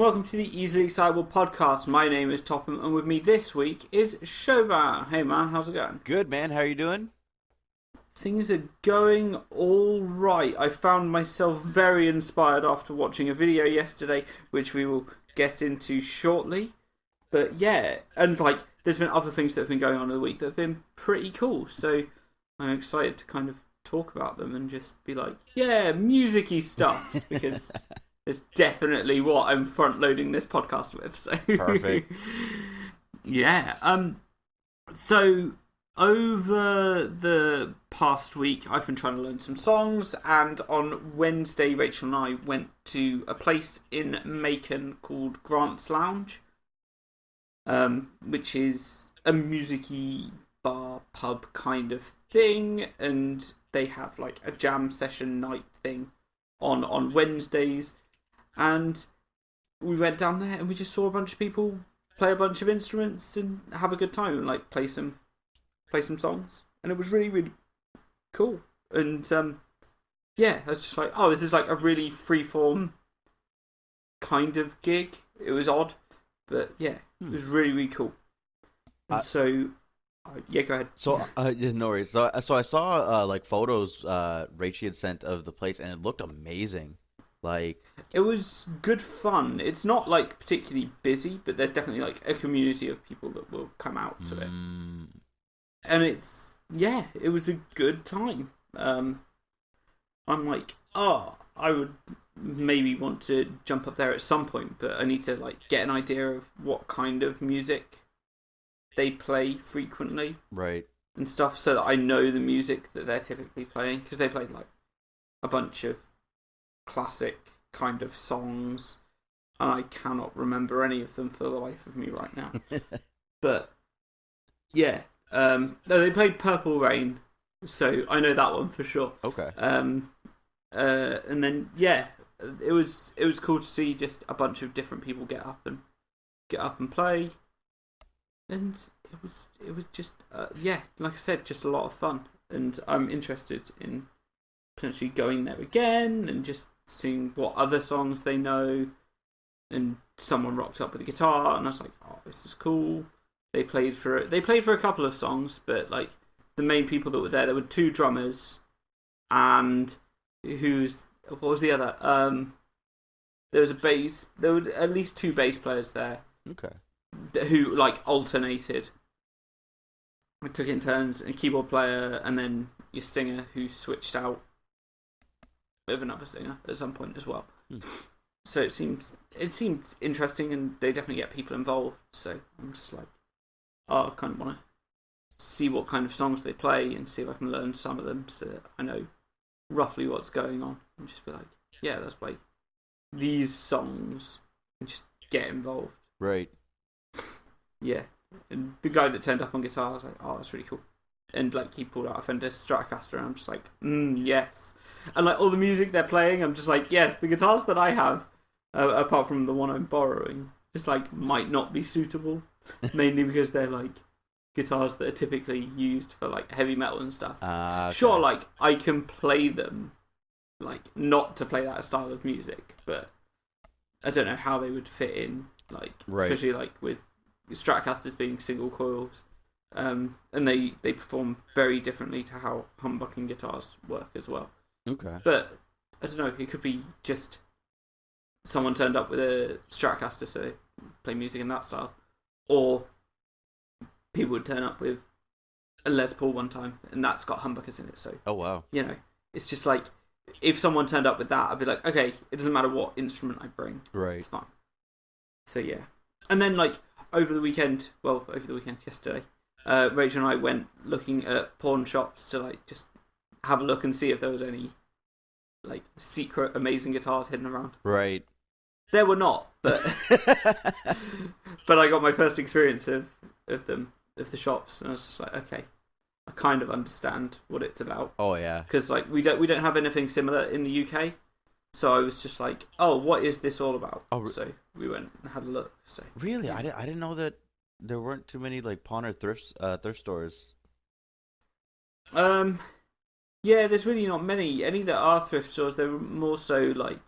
welcome to the Easily Excitable podcast. My name is Topham, and with me this week is Shoban. Hey man, how's it going? Good, man. How you doing? Things are going all right. I found myself very inspired after watching a video yesterday, which we will get into shortly. But yeah, and there's been other things that have been going on in the week that have been pretty cool. So I'm excited to kind of talk about them and just be like, yeah, music-y stuff, because it's definitely what I'm front loading this podcast with. So Perfect. yeah. So over the past week, I've been trying to learn some songs, and on Wednesday, Rachel and I went to a place in Macon called Grant's Lounge, which is a music-y bar pub kind of thing, and they have like a jam session night thing on Wednesdays. And we went down there and we just saw a bunch of people play a bunch of instruments and have a good time and like play some songs. And it was really, really cool. And yeah, I was just like, oh, this is like a really freeform kind of gig. It was odd, but yeah, it was really, really cool. And yeah, go ahead. Yeah, no worries. So I saw like photos Rachel had sent of the place, and it looked amazing. Like, it was good fun. It's not like particularly busy, but there's definitely like a community of people that will come out to it. And it was a good time. I'm like, oh, I would maybe want to jump up there at some point, but I need to like get an idea of what kind of music they play frequently, right, and stuff, so that I know the music that they're typically playing, because they played like a bunch of classic kind of songs, and I cannot remember any of them for the life of me right now. But yeah, no, they played Purple Rain, so I know that one for sure. Okay. And then yeah, it was cool to see just a bunch of different people get up and play, and it was just yeah, like I said, just a lot of fun, and I'm interested in potentially going there again and just seeing what other songs they know. And someone rocked up with a guitar, and I was like, oh, this is cool. They played for a couple of songs, but like the main people that were there were two drummers, and what was the other? There was a bass. There were at least two bass players there. Okay. Who like alternated. We took it in turns, a keyboard player, and then your singer who switched out with another singer at some point as well. So it seemed interesting, and they definitely get people involved. So I'm just like, oh, I kind of want to see what kind of songs they play and see if I can learn some of them, so that I know roughly what's going on, and just be like, yeah, let's play these songs and just get involved. Right. Yeah. And the guy that turned up on guitar, I was like, oh, that's really cool. And like he pulled out a Fender Stratocaster, and I'm just like, yes. And like all the music they're playing, I'm just like, yes, the guitars that I have, apart from the one I'm borrowing, just like might not be suitable, mainly because they're like guitars that are typically used for like heavy metal and stuff. Okay. Sure, like I can play them, like not to play that style of music, but I don't know how they would fit in, like especially like with Stratocasters being single coils. And they perform very differently to how humbucking guitars work as well. Okay. But I don't know, it could be just someone turned up with a Stratocaster, so they play music in that style, or people would turn up with a Les Paul one time, and that's got humbuckers in it. So oh wow, it's just like if someone turned up with that, I'd be like, okay, it doesn't matter what instrument I bring, right? It's fine. So yeah, and then like over the weekend, yesterday. Rachel and I went looking at pawn shops to like just have a look and see if there was any like secret amazing guitars hidden around. Right. There were not, but but I got my first experience of the shops, and I was just like, okay, I kind of understand what it's about. Oh yeah. Because like we don't have anything similar in the UK, so I was just like, oh, what is this all about? So we went and had a look. So really, yeah. I didn't know that there weren't too many like pawn or thrift stores. Yeah, there's really not many. Any that are thrift stores, they're more so like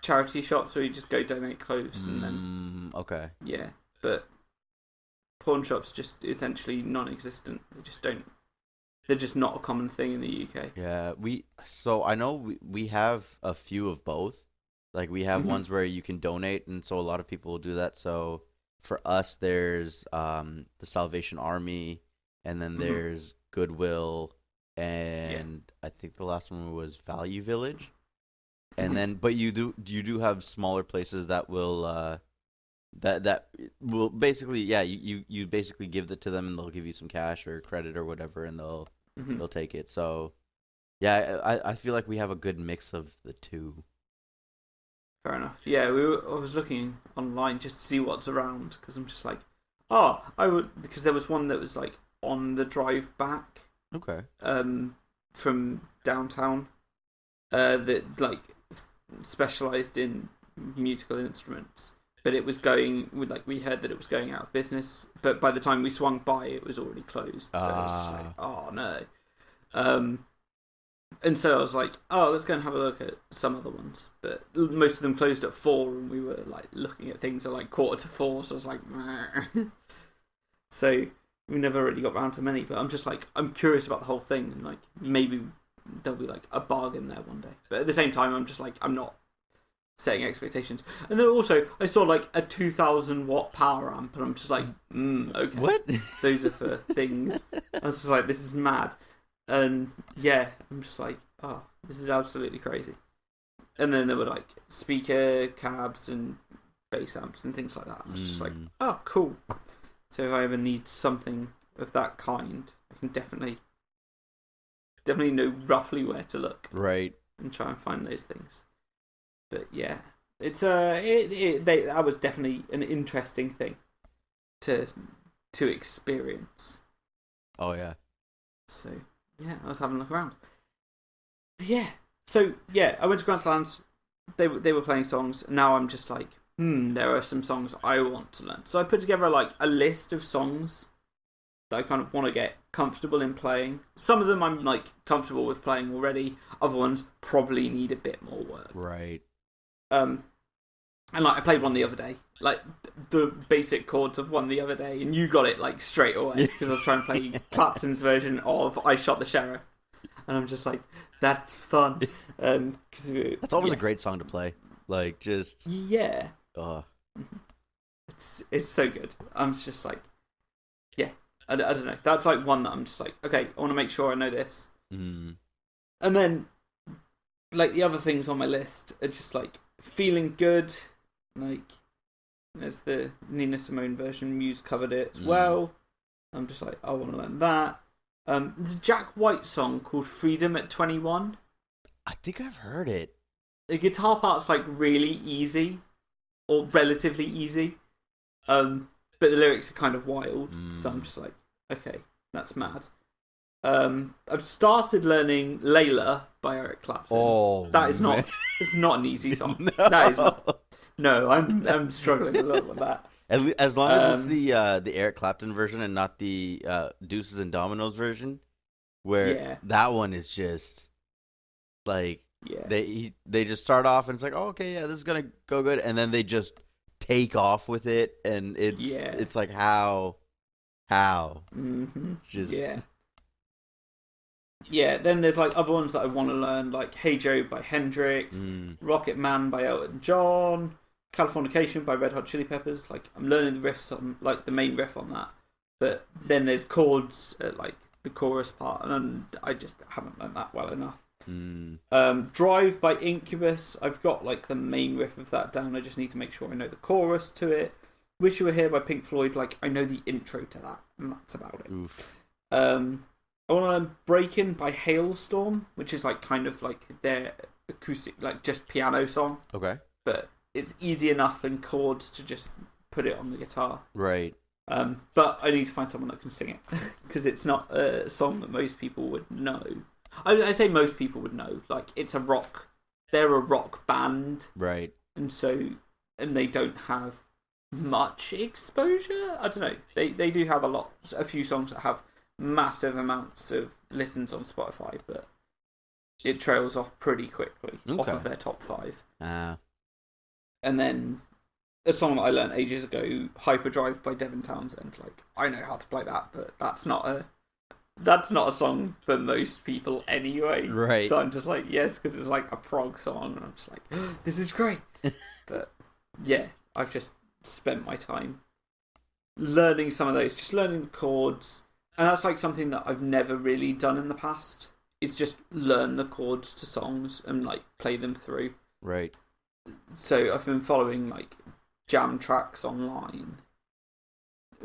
charity shops where you just go donate clothes and then Okay. yeah. But pawn shops just essentially non-existent. They just don't. They're just not a common thing in the UK. Yeah, so I know we have a few of both. Like we have ones where you can donate, and so a lot of people will do that. So for us, there's the Salvation Army, and then there's Goodwill, and I think the last one was Value Village. And then, but you do have smaller places that will that will basically, yeah, you basically give it to them, and they'll give you some cash or credit or whatever, and they'll take it. So yeah, I feel like we have a good mix of the two. Fair enough. Yeah, I was looking online just to see what's around because I'm just like, oh, I would because there was one that was like on the drive back. Okay. From downtown, that like specialized in musical instruments, but it was going like we heard that it was going out of business. But by the time we swung by, it was already closed. So it was just like, oh no. And so I was like, oh, let's go and have a look at some other ones. But most of them closed at 4, and we were like looking at things at like 3:45. So I was like, meh. So we never really got round to many. But I'm just like, I'm curious about the whole thing, and like maybe there'll be like a bargain there one day. But at the same time, I'm just like, I'm not setting expectations. And then also, I saw like a 2,000-watt power amp, and I'm just like, okay. What? Those are for things. I was just like, this is mad. And yeah, I'm just like, oh, this is absolutely crazy. And then there were like speaker cabs and bass amps and things like that. I was just like, oh, cool. So if I ever need something of that kind, I can definitely know roughly where to look. Right. And try and find those things. But yeah, it's that was definitely an interesting thing to experience. Oh yeah. So yeah, I was having a look around. But yeah. So yeah, I went to Grandstands. They were playing songs. And now I'm just like, there are some songs I want to learn. So I put together like a list of songs that I kind of want to get comfortable in playing. Some of them I'm like comfortable with playing already. Other ones probably need a bit more work. Right. And like I played one the other day, like the basic chords of one the other day, and you got it like straight away because I was trying to play Clapton's version of "I Shot the Sheriff," and I'm just like, that's fun. That's always a great song to play. Like just yeah. It's so good. I'm just like, yeah. I don't know. That's like one that I'm just like, okay, I want to make sure I know this. And then like the other things on my list are just like Feeling Good, like there's the Nina Simone version. Muse covered it as well. I'm just like, I want to learn that. There's a Jack White song called Freedom at 21. I think I've heard it. The guitar part's like really easy, or relatively easy, but the lyrics are kind of wild. So I'm just like, okay, that's mad. I've started learning Layla by Eric Clapton. Oh, that is not. It's not an easy song. No. That is not. No, I'm struggling a lot with that. As long as it's the Eric Clapton version and not the Deuces and Dominoes version, where that one is just like they just start off and it's like, oh, okay, yeah, this is gonna go good, and then they just take off with it, and it's like how just yeah. Then there's like other ones that I want to learn, like Hey Joe by Hendrix, Rocket Man by Elton John, Californication by Red Hot Chili Peppers. Like I'm learning the riffs on like the main riff on that, but then there's chords at like the chorus part, and I just haven't learned that well enough. Drive by Incubus, I've got like the main riff of that down. I just need to make sure I know the chorus to it. Wish You Were Here by Pink Floyd, like I know the intro to that, and that's about it. I want to learn Breakin' by Hailstorm, which is like kind of like their acoustic, like just piano song. Okay. But it's easy enough in chords to just put it on the guitar. Right. But I need to find someone that can sing it because it's not a song that most people would know. I say most people would know. Like it's a rock. They're a rock band. Right. And they don't have much exposure. I don't know. They do have a few songs that have massive amounts of listens on Spotify, but it trails off pretty quickly off of their top 5. And then a song that I learned ages ago, Hyperdrive by Devin Townsend. Like, I know how to play that, but that's not a song for most people anyway. Right. So I'm just like, yes, because it's like a prog song, and I'm just like, oh, this is great. But yeah, I've just spent my time learning some of those, just learning the chords, and that's like something that I've never really done in the past. It's just learn the chords to songs and like play them through. Right. So I've been following like jam tracks online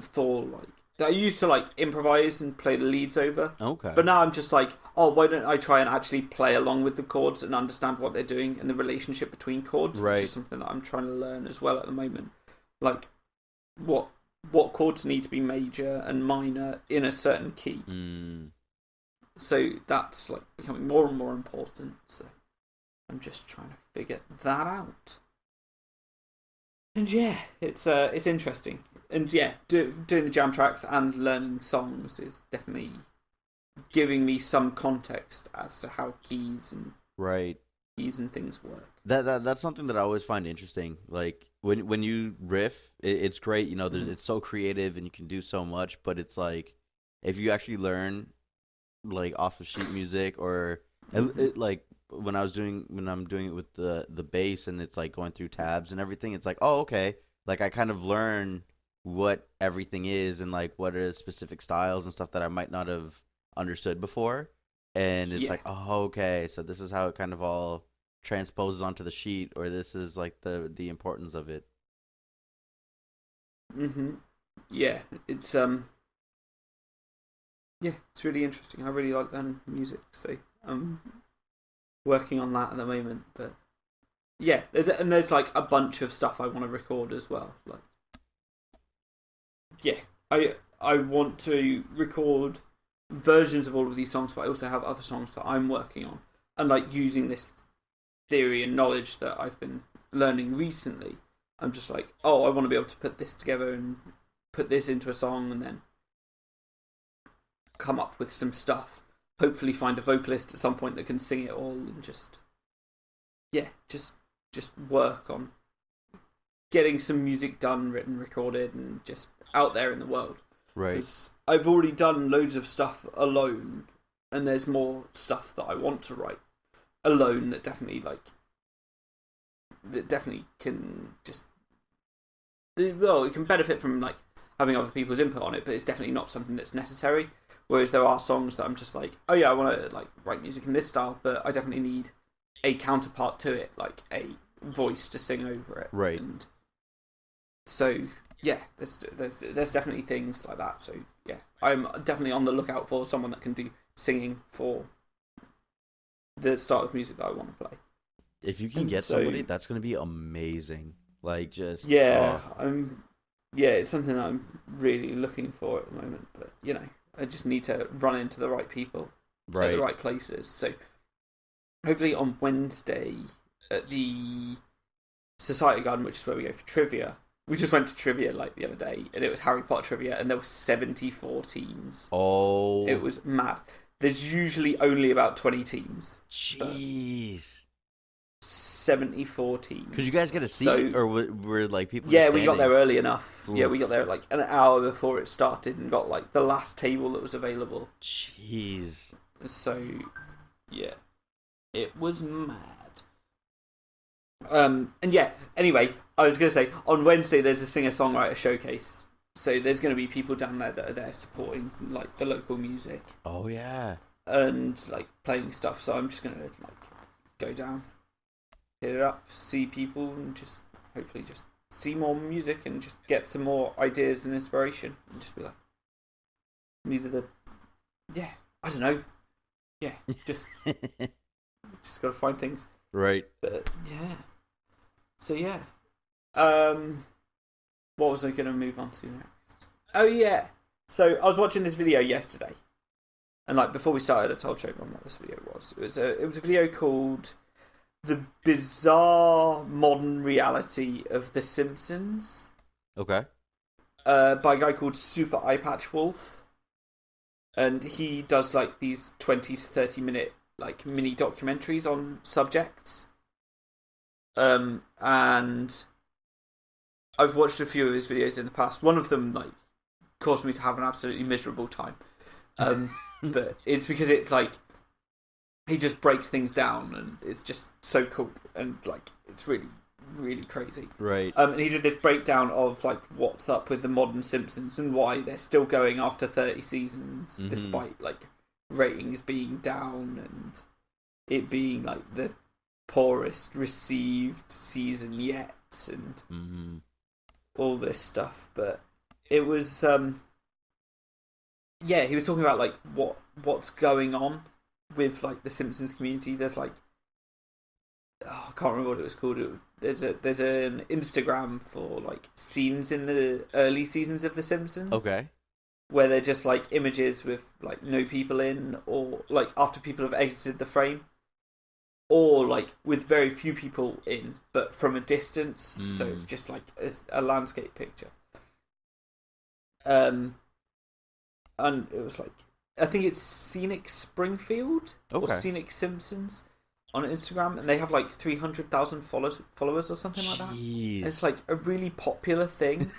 for like I used to like improvise and play the leads over. Okay. But now I'm just like, oh, why don't I try and actually play along with the chords and understand what they're doing and the relationship between chords, Right. which is something that I'm trying to learn as well at the moment. Like what chords need to be major and minor in a certain key. So that's like becoming more and more important. So I'm just trying to figure that out. And yeah, it's interesting. And yeah, doing the jam tracks and learning songs is definitely giving me some context as to how keys and things work. That's something that I always find interesting. Like when you riff, it's great. You know, it's so creative and you can do so much. But it's like if you actually learn like off of sheet music or like when I'm doing it with the bass and it's like going through tabs and everything. It's like, oh, okay. Like I kind of learn what everything is and like what are specific styles and stuff that I might not have understood before. And it's like, oh, okay, so this is how it kind of all transposes onto the sheet, or this is like the importance of it. Yeah, it's it's really interesting. I really like learning music, so I'm working on that at the moment. But yeah, there's like a bunch of stuff I want to record as well. Like, yeah, I want to record versions of all of these songs, but I also have other songs that I'm working on, and like using this theory and knowledge that I've been learning recently. I'm just like, oh, I want to be able to put this together and put this into a song, and then come up with some stuff. Hopefully, find a vocalist at some point that can sing it all, and just work on getting some music done, written, recorded, and just out there in the world. Right. 'Cause I've already done loads of stuff alone, and there's more stuff that I want to write alone that definitely can just, well, it can benefit from like having other people's input on it, but it's definitely not something that's necessary. Whereas there are songs that I'm just like, oh yeah, I want to like write music in this style, but I definitely need a counterpart to it, like a voice to sing over it. Right. And so yeah, there's definitely things like that. So yeah, I'm definitely on the lookout for someone that can do singing for the style of music that I want to play. If you can get somebody, that's going to be amazing. Like just it's something that I'm really looking for at the moment. But you know, I just need to run into the right people at the right places. So hopefully on Wednesday at the Society Garden, which is where we go for trivia. We just went to trivia like the other day, and it was Harry Potter trivia, and there were 74 teams. Oh, it was mad. There's usually only about 20 teams. Jeez. 74 teams. Could you guys get a seat, or were like people? Yeah, we got there early enough. Oof. Yeah, we got there like an hour before it started, and got like the last table that was available. Jeez. So, yeah, it was mad. And yeah, anyway, I was going to say, on Wednesday there's a singer-songwriter showcase. So there's going to be people down there that are there supporting like the local music. Oh yeah. And like playing stuff. So I'm just going to like go down, hit it up, see people, and just hopefully just see more music and just get some more ideas and inspiration. And just be like, these are the, I don't know. Yeah, just got to find things. Right. But yeah. So yeah. What was I going to move on to next? Oh yeah. So I was watching this video yesterday, and like before we started, I told Shoban what this video was. It was a video called "The Bizarre Modern Reality of The Simpsons." Okay. By a guy called Super Eyepatch Wolf, and he does like these 20 to 30-minute like mini documentaries on subjects. And I've watched a few of his videos in the past. One of them like caused me to have an absolutely miserable time. But it's because it like he just breaks things down and it's just so cool and like it's really really crazy. Right. And he did this breakdown of like what's up with the modern Simpsons and why they're still going after 30 seasons despite like ratings being down and it being like the poorest received season yet and all this stuff. But it was yeah, he was talking about like what's going on with like the Simpsons community. There's like I can't remember what it was called. There's an Instagram for like scenes in the early seasons of The Simpsons. Okay. Where they're just like images with like no people in, or like after people have exited the frame, or like with very few people in, but from a distance. So it's just like a landscape picture. And it was like I think it's Scenic Springfield or Scenic Simpsons on Instagram, and they have like 300,000 followers or something like that. It's like a really popular thing,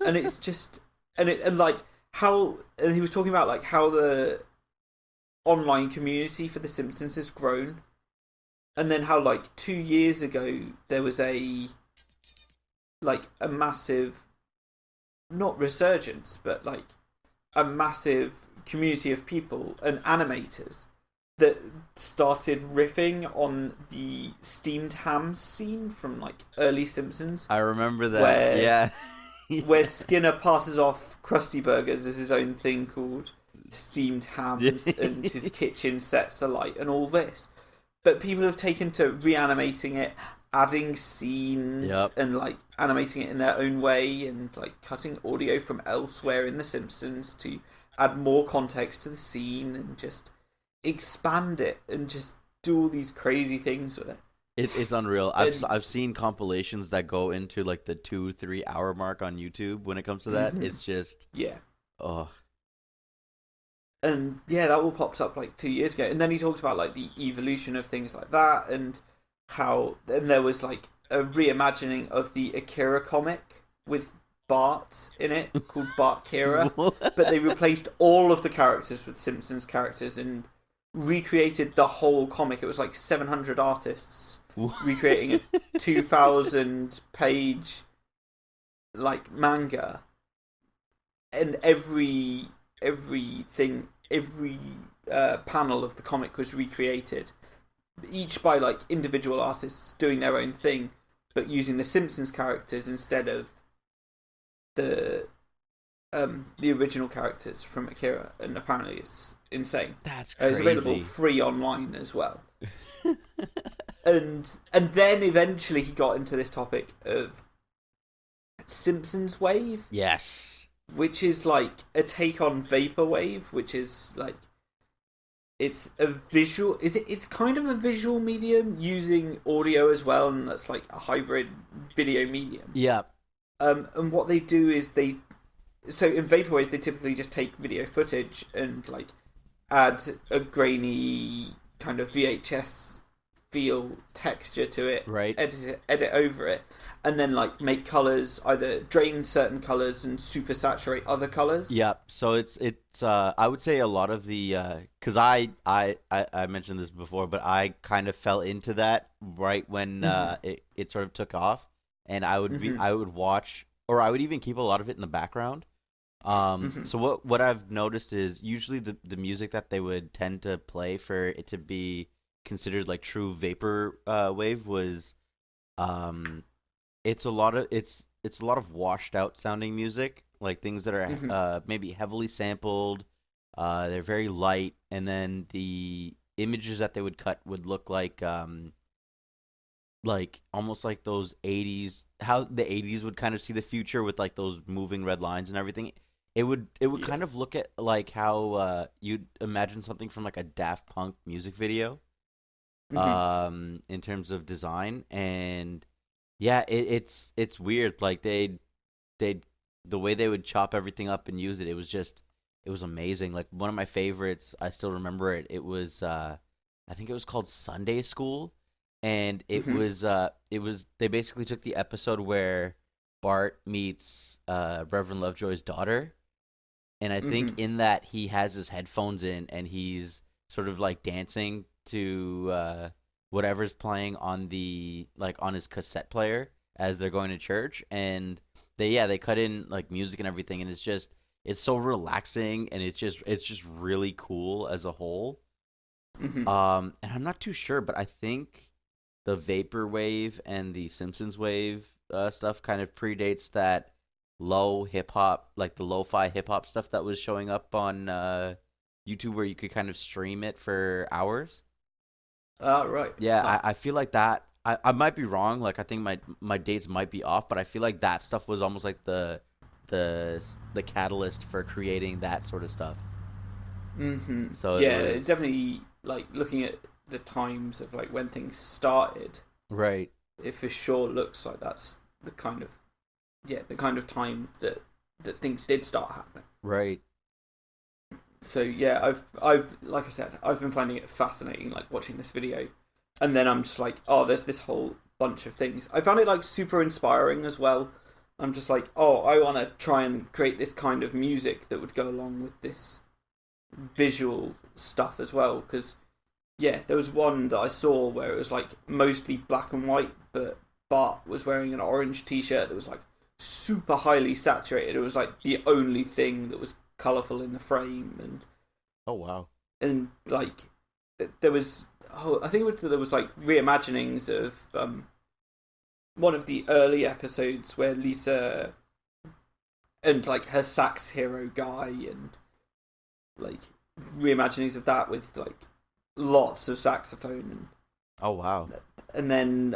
and it's just and like how and he was talking about like how the online community for The Simpsons has grown, and then how like 2 years ago there was a massive, not resurgence, but like a massive community of people and animators that started riffing on the steamed ham scene from like early Simpsons. I remember that. Where Skinner passes off Krusty Burgers as his own thing called steamed hams and his kitchen sets alight and all this. But people have taken to reanimating it, adding scenes and like animating it in their own way and like cutting audio from elsewhere in The Simpsons to add more context to the scene and just expand it and just do all these crazy things with it. It's unreal. I've seen compilations that go into like the 2-3 hour mark on YouTube when it comes to that. It's just and yeah, that all popped up like 2 years ago. And then he talked about like the evolution of things like that and how then there was like a reimagining of the Akira comic with Bart in it called Bart Kira, but they replaced all of the characters with Simpsons characters and recreated the whole comic. It was like 700 artists recreating a 2,000 page like manga, and every panel of the comic was recreated, each by like individual artists doing their own thing, but using the Simpsons characters instead of the original characters from Akira. And apparently it's insane. That's crazy. It's available free online as well. and then eventually he got into this topic of Simpsons Wave. Yes. Which is like a take on Vaporwave, which is like it's a visual. It's kind of a visual medium using audio as well, and that's like a hybrid video medium. Yeah. And what they do is so in Vaporwave they typically just take video footage and like add a grainy kind of VHS feel texture to it, right? Edit over it, and then like make colors, either drain certain colors and super saturate other colors. Yeah. So it's I would say a lot of the because I mentioned this before, but I kind of fell into that right when it sort of took off, and I would watch, or I would even keep a lot of it in the background. So what I've noticed is usually the music that they would tend to play for it to be considered like true vapor wave was it's a lot of washed out sounding music, like things that are maybe heavily sampled, they're very light, and then the images that they would cut would look like almost like those 80s, how the 80s would kind of see the future with like those moving red lines and everything. It would kind of look at like how you'd imagine something from like a Daft Punk music video. In terms of design, and yeah, it's weird. Like they the way they would chop everything up and use it, it was amazing. Like one of my favorites, I still remember it. It was I think it was called Sunday School, and it was they basically took the episode where Bart meets Reverend Lovejoy's daughter, and I think Mhm. in that he has his headphones in and he's sort of like dancing to whatever's playing on the like on his cassette player as they're going to church, and they cut in like music and everything, and it's so relaxing, and it's just really cool as a whole. Mhm. And I'm not too sure, but I think the vaporwave and the Simpsons wave stuff kind of predates that low hip hop, like the lo-fi hip hop stuff that was showing up on YouTube, where you could kind of stream it for hours. Ah, right. Yeah, No. I feel like that. I might be wrong. Like I think my dates might be off, but I feel like that stuff was almost like the the catalyst for creating that sort of stuff. Mhm. So it Yeah, it was definitely like looking at the times of like when things started. right, It for sure looks like that's the kind of the kind of time that things did start happening. right. So yeah, I've like I said, I've been finding it fascinating, like watching this video, and then I'm just like, oh, there's this whole bunch of things. I found it like super inspiring as well. I'm just like, oh, I want to try and create this kind of music that would go along with this visual stuff as well. Because yeah, there was one that I saw where it was like mostly black and white, but Bart was wearing an orange T-shirt that was like super highly saturated. It was like the only thing that was colourful in the frame, Oh wow. and like there was I think there was like reimaginings of one of the early episodes where Lisa and like her sax hero guy and like reimaginings of that with like lots of saxophone Oh wow. and then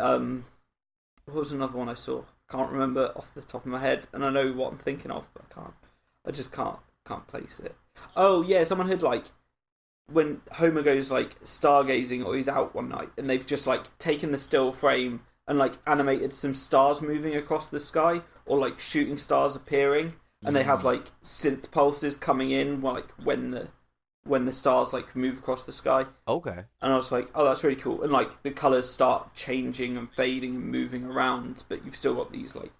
what was another one I saw? Can't remember off the top of my head, and I know what I'm thinking of, but I can't. I just can't place it. Oh yeah, someone had like when Homer goes like stargazing or he's out one night, and they've just like taken the still frame and like animated some stars moving across the sky or like shooting stars appearing, and they have Mm, like synth pulses coming in like when the stars like move across the sky. okay. And I was like, oh, that's really cool. And like the colors start changing and fading and moving around, but you've still got these like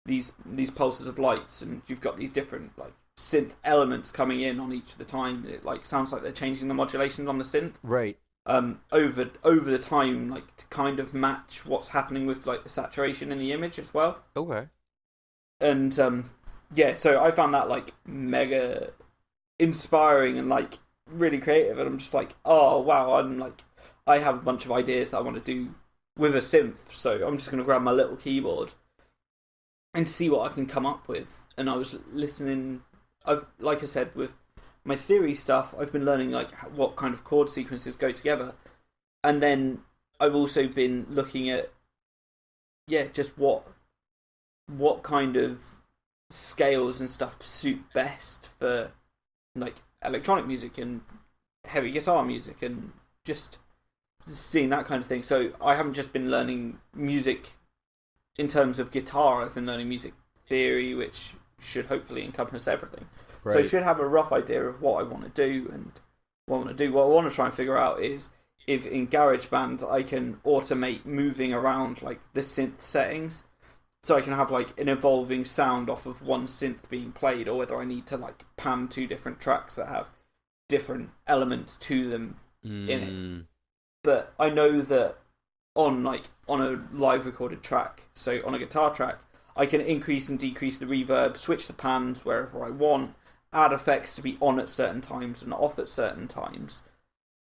these pulses of lights, and you've got these different like synth elements coming in on each of the time. It like sounds like they're changing the modulations on the synth Right. over the time, like to kind of match what's happening with like the saturation in the image as well. Okay. And yeah, so I found that like mega inspiring and like really creative, and I'm just like, oh wow, I'm like, I have a bunch of ideas that I want to do with a synth, so I'm just gonna grab my little keyboard and see what I can come up with. And I was listening. I've like I said with my theory stuff, I've been learning like what kind of chord sequences go together, and then I've also been looking at just what kind of scales and stuff suit best for like electronic music and heavy guitar music and just seeing that kind of thing. So I haven't just been learning music in terms of guitar, I've been learning music theory, which should hopefully encompass everything. So I Right. should have a rough idea of what I want to do and what I want to do. What I want to try and figure out is if in GarageBand I can automate moving around like the synth settings, so I can have like an evolving sound off of one synth being played, or whether I need to like pan two different tracks that have different elements to them in it. Mm, But I know that on a live recorded track, so on a guitar track, I can increase and decrease the reverb, switch the pans wherever I want, add effects to be on at certain times and off at certain times.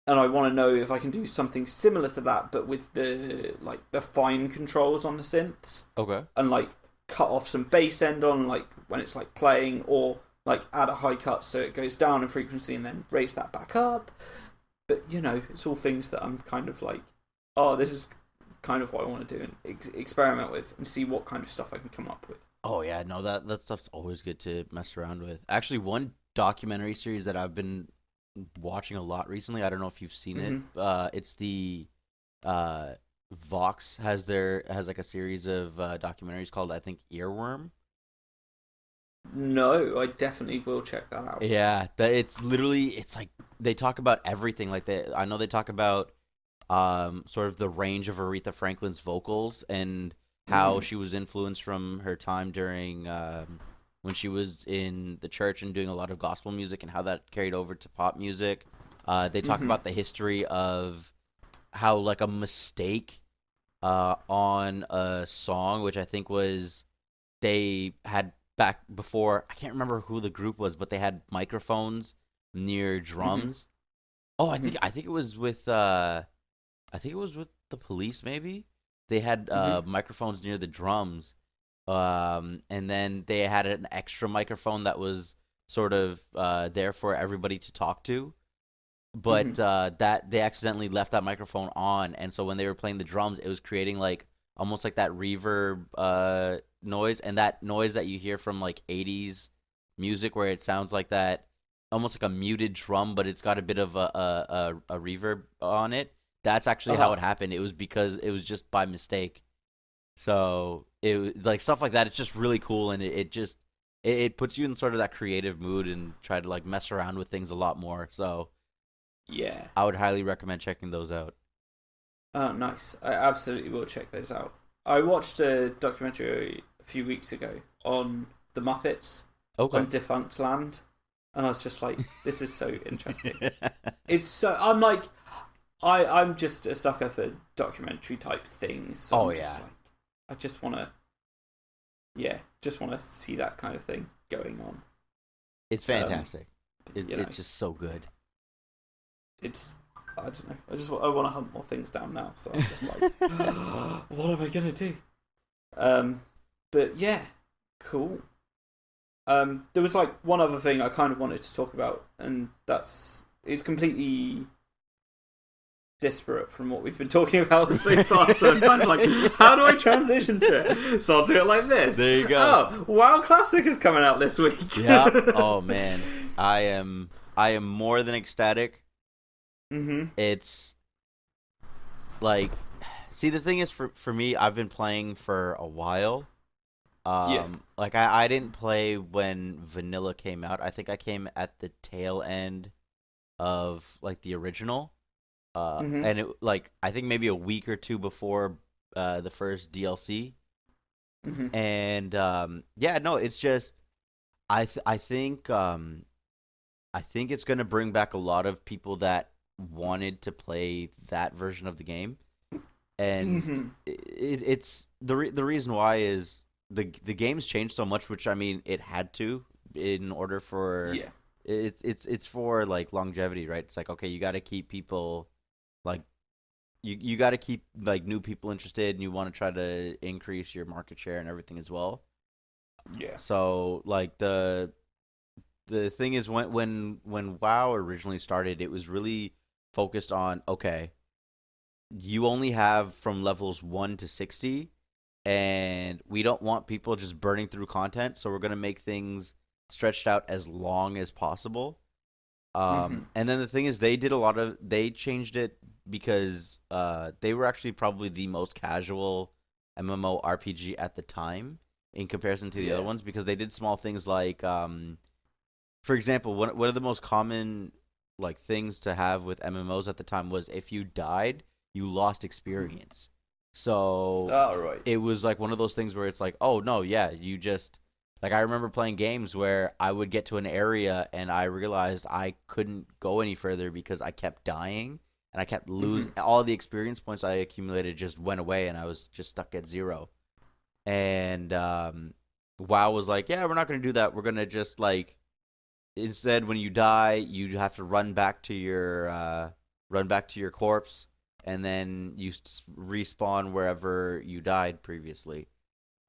And I want to know if I can do something similar to that, but with the fine controls on the synths, okay. and like cut off some bass end on like when it's like playing, or like add a high cut so it goes down in frequency and then raise that back up. But it's all things that I'm kind of like, oh, this is kind of what I want to do and experiment with and see what kind of stuff I can come up with. Oh yeah, no, that stuff's always good to mess around with. Actually, one documentary series that I've been watching a lot recently. I don't know if you've seen it. Hmm. It's the uh Vox has like a series of documentaries called, I think, Earworm. No, I definitely will check that out. Yeah, that it's literally it's like they talk about everything. Like I know they talk about sort of the range of Aretha Franklin's vocals, and how she was influenced from her time during when she was in the church and doing a lot of gospel music and how that carried over to pop music. They talk Mhm. about the history of how like a mistake on a song, which I think was they had back before. I can't remember who the group was, but they had microphones near Mhm. drums. Oh, I think Mhm. I think it was with I think it was with the police maybe. They had Mhm. microphones near the drums. And then they had an extra microphone that was sort of there for everybody to talk to. But Mhm. that they accidentally left that microphone on, and so when they were playing the drums, it was creating like almost like that reverb noise, and that noise that you hear from like 80s music where it sounds like that almost like a muted drum, but it's got a bit of a reverb on it. That's actually how Uh-huh. it happened. It was because it was just by mistake. So like stuff like that. It's just really cool, and it just it puts you in sort of that creative mood and try to like mess around with things a lot more. So Yeah. I would highly recommend checking those out. Oh, nice. I absolutely will check those out. I watched a documentary a few weeks ago on the Muppets Okay. on Defunct Land, and I was just like, this is so interesting. It's so I'm like I'm just a sucker for documentary type things, so Oh I'm just yeah, like I just want to just want to see that kind of thing going on. it's Um, fantastic. you know, It's just so good. it's I don't know. I want to hunt more things down now, so I'm just like, what am I gonna do? Um, but yeah, cool. There was like one other thing I kind of wanted to talk about, and that's it's completely disparate from what we've been talking about so far. So I'm kind of like, how do I transition to it? So I'll do it like this. There you go. Oh, WoW Classic is coming out this week. Yeah. Oh man, I am more than ecstatic. Mhm. It's like, see, the thing is, for me, I've been playing for a while. Yeah. Like I didn't play when vanilla came out. I think I came at the tail end of like the original. Mhm. And it like I think maybe a week or two before the first DLC. Mhm. And yeah, no, it's just I think it's gonna bring back a lot of people that wanted to play that version of the game, and Mhm. it's the reason why is the game's changed so much, which I mean it had to in order for Yeah. it's for like longevity, right? It's like okay, you got to keep people like you got to keep like new people interested, and you want to try to increase your market share and everything as well. Yeah. So like the thing is when WoW originally started, it was really focused on okay, you only have from levels 1 to 60 and we don't want people just burning through content, so we're going to make things stretched out as long as possible. Mhm. And then the thing is they changed it because they were actually probably the most casual MMORPG at the time in comparison to the other Yeah. ones because they did small things like for example, one of the most common like things to have with MMOs at the time was if you died, you lost Mhm. experience. So All right. it was like one of those things where it's like, oh no, yeah, you just like I remember playing games where I would get to an area and I realized I couldn't go any further because I kept dying and I kept losing Mhm. all the experience points I accumulated just went away and I was just stuck at zero. And WoW was like, yeah, we're not gonna do that. We're gonna just like instead when you die you have to run back to your corpse and then you respawn wherever you died previously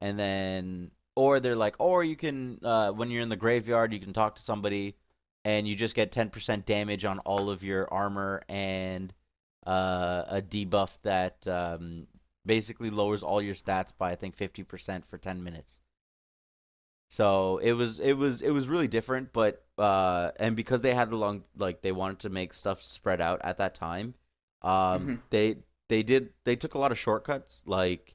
and then or they're like or you can when you're in the graveyard you can talk to somebody and you just get 10% damage on all of your armor and a debuff that basically lowers all your stats by I think 50% for 10 minutes. So it was really different, but and because they had the long like they wanted to make stuff spread out at that time, Mhm. they took a lot of shortcuts. Like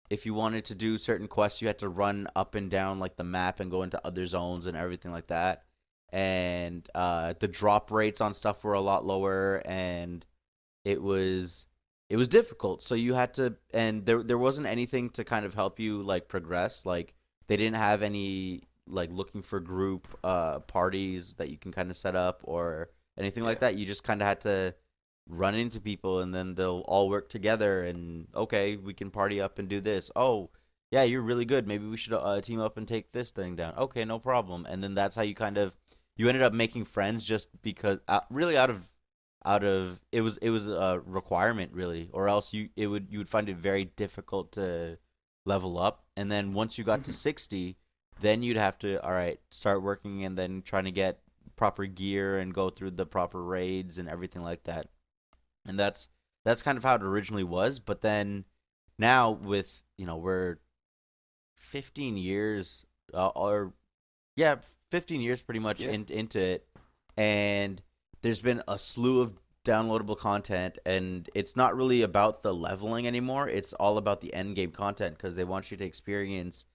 if you wanted to do certain quests, you had to run up and down like the map and go into other zones and everything like that. And the drop rates on stuff were a lot lower, and it was it was difficult. So you had to, and there wasn't anything to kind of help you like progress. Like they didn't have any like looking for group parties that you can kind of set up or anything like Yeah. that. You just kind of had to run into people and then they'll all work together and okay, we can party up and do this. Oh, yeah, you're really good. Maybe we should team up and take this thing down. Okay, no problem. And then that's how you kind of you ended up making friends just because really out of it was a requirement really, or else you would find it very difficult to level up. And then once you got to Mhm. 60, then you'd have to all right start working and then trying to get proper gear and go through the proper raids and everything like that. And that's kind of how it originally was. But then now with we're 15 years or yeah 15 years pretty much Yeah. into it, and there's been a slew of downloadable content, and it's not really about the leveling anymore. It's all about the end game content because they want you to experience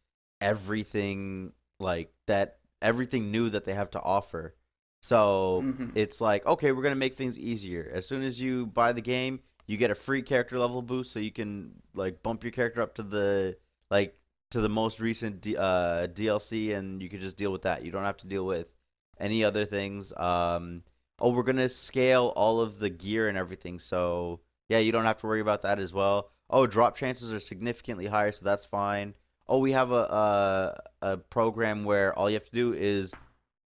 everything like that, everything new that they have to offer. So Mhm. it's like, okay, we're gonna make things easier. As soon as you buy the game, you get a free character level boost, so you can like bump your character up to the like to the most recent DLC, and you can just deal with that. You don't have to deal with any other things. Oh, we're gonna scale all of the gear and everything, so yeah, you don't have to worry about that as well. Oh, drop chances are significantly higher, so that's fine. Oh, we have a program where all you have to do is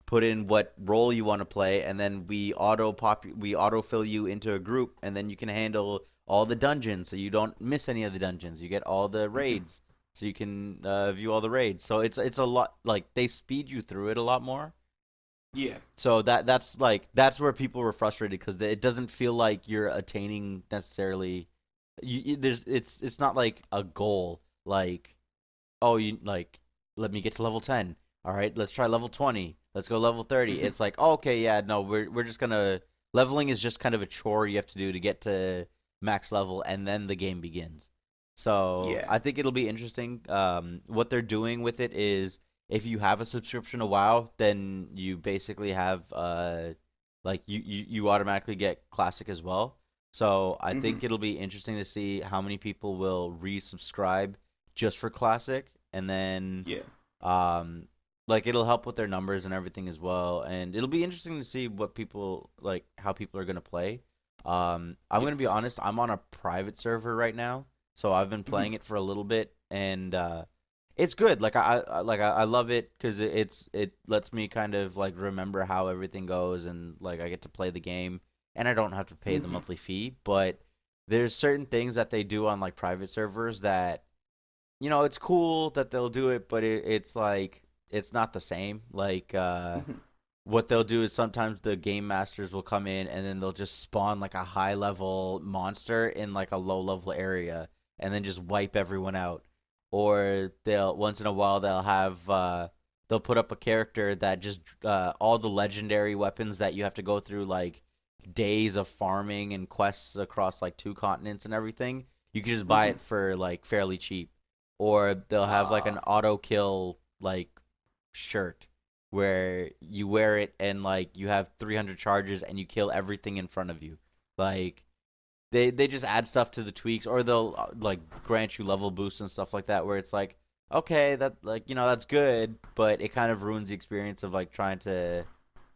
put in what role you want to play, and then we auto fill you into a group, and then you can handle all the dungeons, so you don't miss any of the dungeons. You get all the Mhm. raids, so you can view all the raids. So it's a lot like they speed you through it a lot more. Yeah. So that's where people were frustrated because it doesn't feel like you're attaining necessarily. There's it's not like a goal like oh, you like let me get to level 10. All right, let's try level 20. Let's go level 30. Mhm. It's like, oh, okay, yeah, no, we're just gonna leveling is just kind of a chore you have to do to get to max level, and then the game begins. So Yeah. I think it'll be interesting. What they're doing with it is if you have a subscription to WoW, then you basically have like you automatically get classic as well. So I think Mhm. it'll be interesting to see how many people will resubscribe just for classic, and then Yeah. um like it'll help with their numbers and everything as well, and it'll be interesting to see what people like how people are going to play. I'm going to be Yes. honest, I'm on a private server right now, so I've been Mhm. playing it for a little bit, and it's good. Like I love it cuz it lets me kind of like remember how everything goes, and like I get to play the game and I don't have to pay the Mhm. monthly fee. But there's certain things that they do on like private servers that it's cool that they'll do it, but it's like it's not the same. Like Mhm. what they'll do is sometimes the game masters will come in and then they'll just spawn like a high level monster in like a low level area and then just wipe everyone out. Or they'll once in a while they'll put up a character that just all the legendary weapons that you have to go through like days of farming and quests across like two continents and everything. You can just buy Mhm. it for like fairly cheap. Or they'll have like an Ah. auto kill like shirt where you wear it and like you have 300 charges and you kill everything in front of you. Like they just add stuff to the tweaks, or they'll like grant you level boosts and stuff like that where it's like okay, that like that's good, but it kind of ruins the experience of like trying to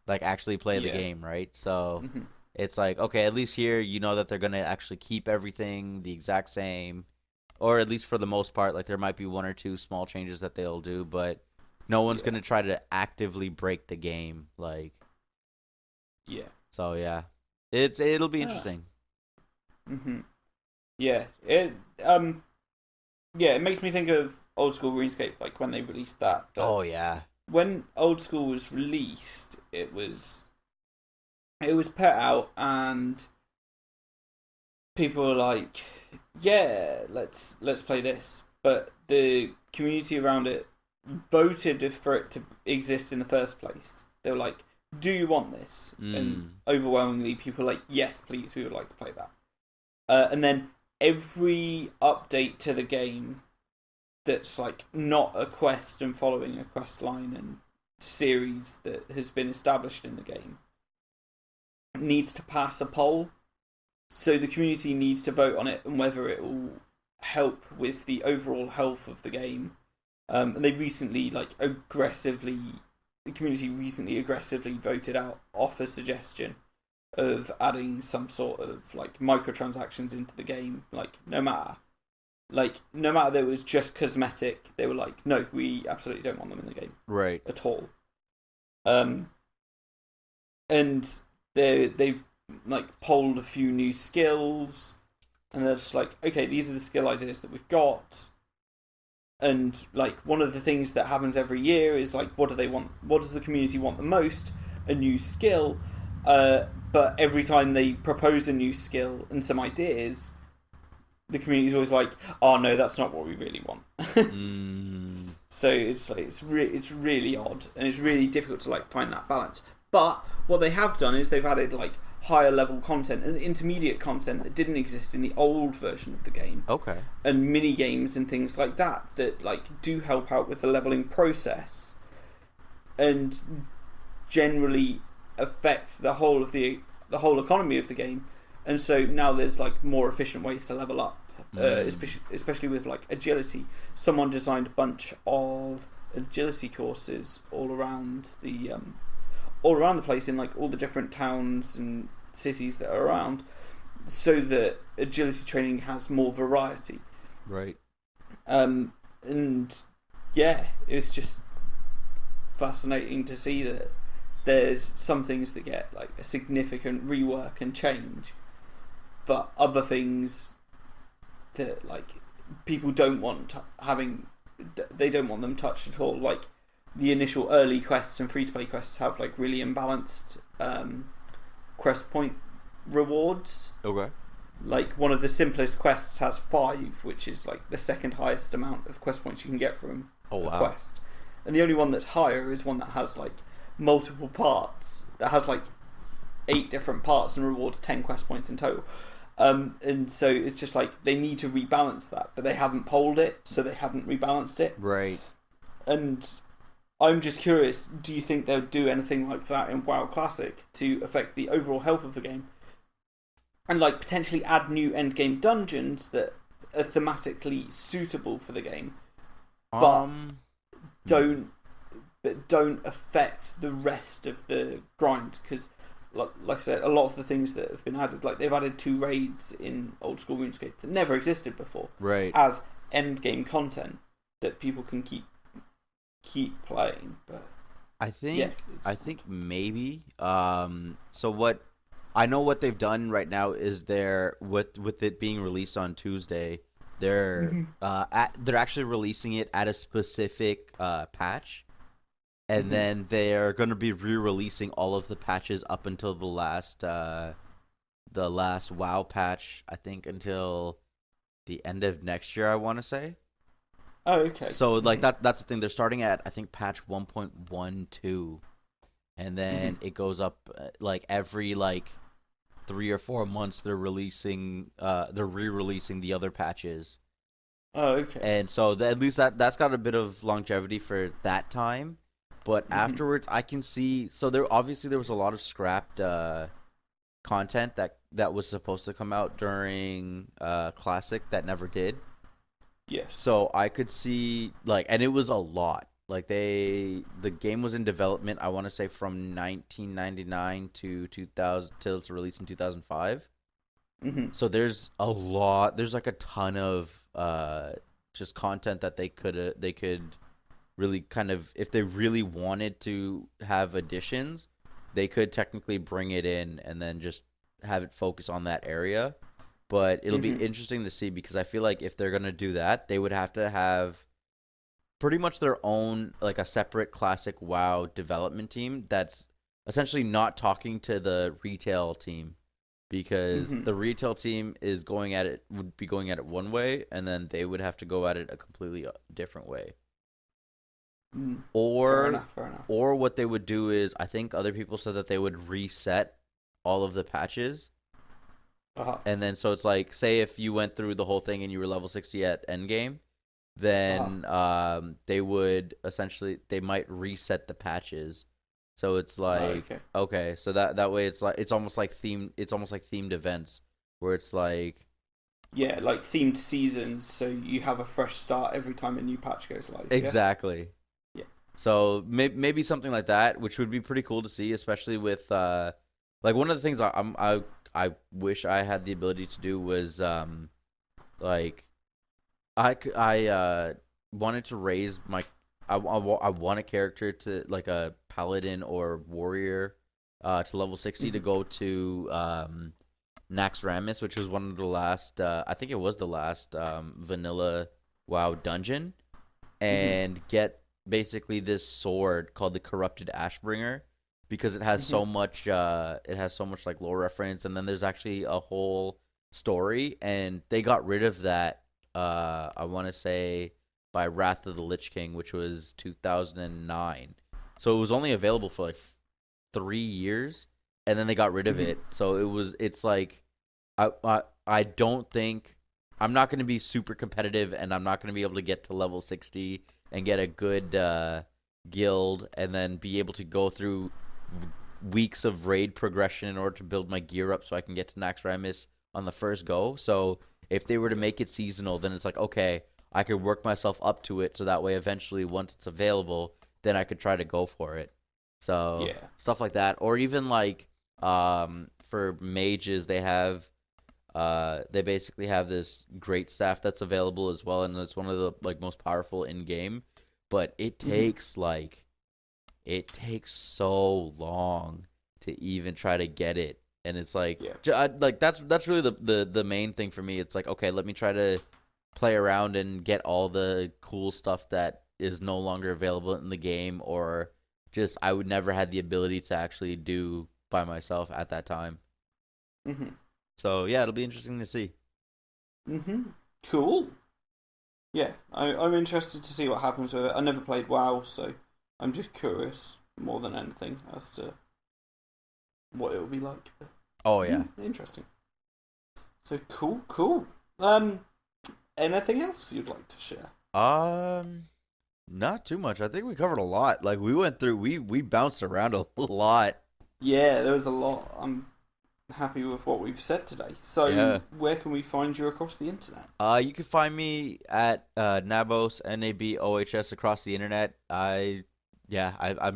like actually play the Yeah. game, right? So Mhm. it's like okay, at least here you know that they're going to actually keep everything the exact same, or at least for the most part. Like there might be one or two small changes that they'll do, but no one's Yeah. gonna try to actively break the game. Like Yeah. so, yeah, it'll be Ah. interesting. Mhm. Yeah. Yeah. It makes me think of old school RuneScape, like when they released that. But Oh yeah. when old school was released, it was put out, and people were like, "Yeah, let's play this." But the community around it voted for it to exist in the first place. They were like, "Do you want this?" And Mm. overwhelmingly, people were like, "Yes, please, we would like to play that." And then every update to the game that's like not a quest and following a quest line and series that has been established in the game needs to pass a poll, So the community needs to vote on it and whether it will help with the overall health of the game. And they recently, the community recently aggressively voted out off a suggestion of adding some sort of like microtransactions into the game. No matter that it was just cosmetic, they were like, no, we absolutely don't want them in the game, Right. at all. And they've like polled a few new skills, and they're just like, okay, these are the skill ideas that we've got. And like one of the things that happens every year is like, what do they want? What does the community want the most? A new skill. But every time they propose a new skill and some ideas, the community's always like, oh no, that's not what we really want. So it's really odd, and it's really difficult to like find that balance. But what they have done is they've added like higher level content and intermediate content that didn't exist in the old version of the game. Okay. And mini games and things like that like do help out with the leveling process and generally affect the whole economy of the game. And so now there's like more efficient ways to level up, especially with like agility. Someone designed a bunch of agility courses all around the place in like all the different towns and cities that are around, so that agility training has more variety. Right. And yeah, it's just fascinating to see that there's some things that get like a significant rework and change, but other things that like people don't want they don't want them touched at all. Like the initial early quests and free-to-play quests have like really imbalanced quest point rewards. Okay. Like one of the simplest quests has 5, which is like the second highest amount of quest points you can get from a quest. And the only one that's higher is one that has like multiple parts, that has like 8 different parts and rewards 10 quest points in total. And so it's just like they need to rebalance that, but they haven't polled it, so they haven't rebalanced it. Right. And I'm just curious, do you think they'll do anything like that in WoW Classic to affect the overall health of the game? And like potentially add new endgame dungeons that are thematically suitable for the game, but don't affect the rest of the grind. Because like I said, a lot of the things that have been added, like they've added 2 raids in old school RuneScape that never existed before, right, as endgame content that people can keep playing. But I think maybe so what I know what they've done right now is with it being released on Tuesday, they're actually releasing it at a specific patch, and then they're going to be re-releasing all of the patches up until the last WoW patch, I think until the end of next year, I want to say. Oh, okay. So like that's the thing. They're starting at I think patch 1.12, and then it goes up like every like 3 or 4 months. They're re-releasing the other patches. Oh, okay. And so at least that's got a bit of longevity for that time. But afterwards, I can see. So there was a lot of scrapped content that was supposed to come out during Classic that never did. Yes. So I could see and it was a lot. Like the game was in development, I want to say from 1999 to 2000 till its release in 2005. So there's a lot. There's like a ton of just content that they could really kind of, if they really wanted to have additions, they could technically bring it in and then just have it focus on that area. But it'll be interesting to see, because I feel like if they're gonna do that, they would have to have pretty much their own, like a separate classic WoW development team that's essentially not talking to the retail team, because the retail team would be going at it one way, and then they would have to go at it a completely different way. Fair enough. Or what they would do is, I think other people said that they would reset all of the patches. And then so it's like, say if you went through the whole thing and you were level 60 at endgame, then they might reset the patches. So it's like okay, so that way it's almost like themed events. where it's like Yeah, like themed seasons, so you have a fresh start every time a new patch goes live. exactly. Yeah. So maybe something like that, which would be pretty cool to see, especially with like one of the things I wish I had the ability to do was like I wanted to raise my I want a character to like a paladin or warrior to level 60 to Mhm. go to Naxxramas, which was one of the last I think it was the last vanilla WoW dungeon, Mhm. and get basically this sword called the Corrupted Ashbringer because Mhm. it has so much like lore reference, and then there's actually a whole story, and they got rid of that I want to say by Wrath of the Lich King, which was 2009. So it was only available for like 3 years, and then they got rid of Mhm. it. So it's like I don't think I'm not going to be super competitive, and I'm not going to be able to get to level 60 and get a good guild, and then be able to go through weeks of raid progression in order to build my gear up so I can get to Naxxramas on the first go. So if they were to Yeah. make it seasonal, then it's like, okay, I could work myself up to it so that way eventually once it's available, then I could try to go for it. So Yeah. stuff like that, or even like for mages they basically have this great staff that's available as well, and it's one of the like most powerful in game, but Mhm. it takes so long to even try to get it, and it's like Yeah. like that's really the main thing for me. It's like, okay, let me try to play around and get all the cool stuff that is no longer available in the game, or just I would never had the ability to actually do by myself at that time. Mhm. So yeah, it'll be interesting to see. Mhm. Cool. Yeah, I'm interested to see what happens with it. I never played WoW, so I'm just curious more than anything as to what it will be like. But, Oh yeah. interesting. So cool, cool. Um, anything else you'd like to share? Um, Not too much. I think we covered a lot. Like we bounced around a lot. Yeah, there was a lot. I'm happy with what we've said today. So, Yeah. where can we find you across the internet? You can find me at Nabos NABOHS across the internet. I'm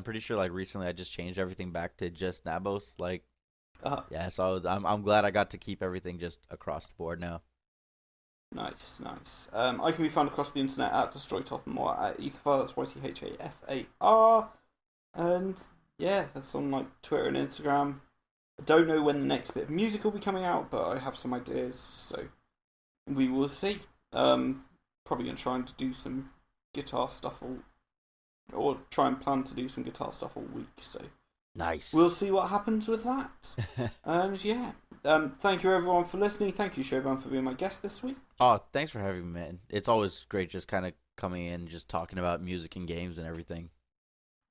pretty sure like recently I just changed everything back to just Nabos. Like Uh, yeah, so I'm glad I got to keep everything just across the board now. nice, nice. I can be found across the internet at Destroy Top and more at Etherfar. That's YTHAFAR. And yeah, that's on like Twitter and Instagram. I don't know when the next bit of music will be coming out, but I have some ideas, so we will see. Probably gonna try and do some guitar stuff or try and plan to do some guitar stuff all week. So we'll Nice. see what happens with that. And yeah, thank you everyone for listening. Thank you, Shoban, for being my guest this week. Oh, thanks for having me, man. It's always great just kind of coming in, just talking about music and games and everything.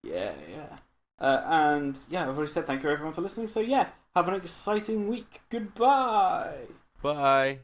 Yeah, yeah. And yeah, I've already said thank you everyone for listening. So yeah, have an exciting week. Goodbye. Bye.